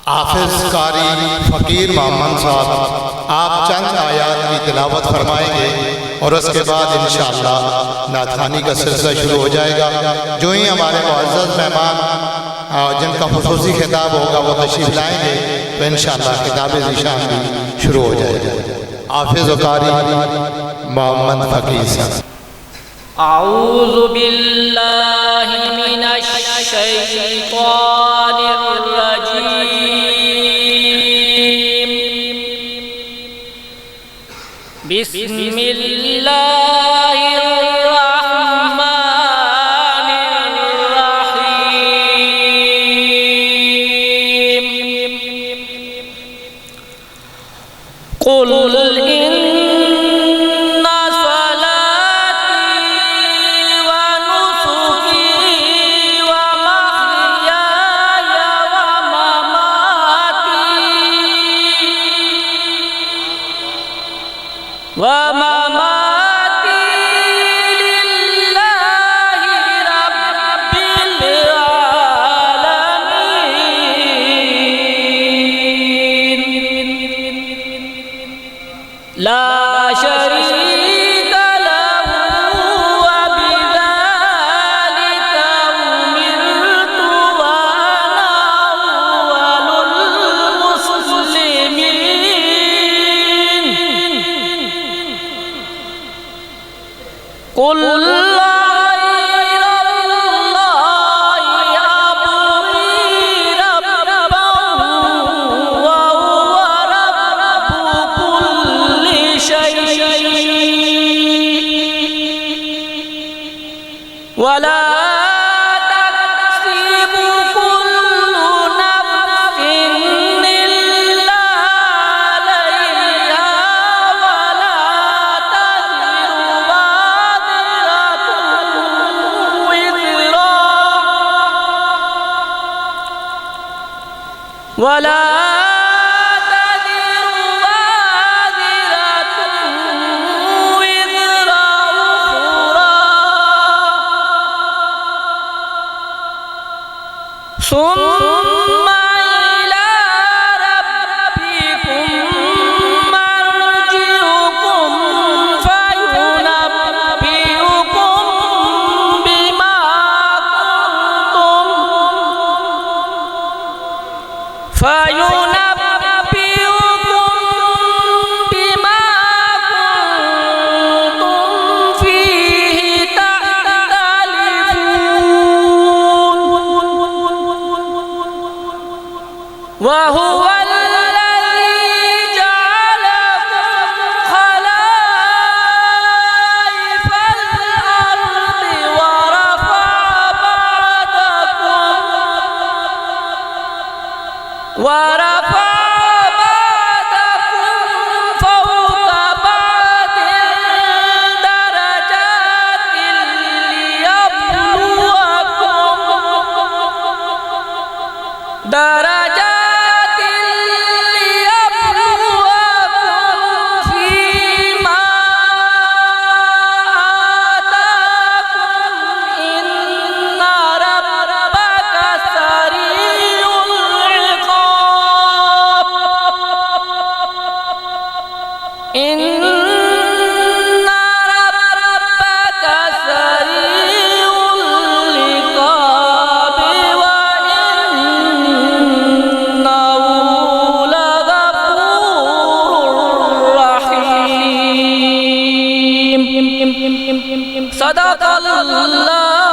हाफिज कारी फ़कीर मोहम्मद साहब आप चंद आयात की तिलावत फरमाएंगे और उसके बाद इंशाअल्लाह नाथखानी का सिलसिला शुरू हो जाएगा। जो ही हमारे मुअज़्ज़ज़ मेहमान जिनका ख़ुसूसी खिताब होगा वो तशरीफ़ लाएंगे तो इंशाअल्लाह किताब ज़ीशान भी शुरू हो जाएगा। हाफिज कारी मोहम्मद फ़कीर साहब। अऊज़ु बिल्लाहि मिनश शैतानिर रजीम। बिस्मिल्लाहिर रहमानिर रहीम। कुल सदक़ल्लाह।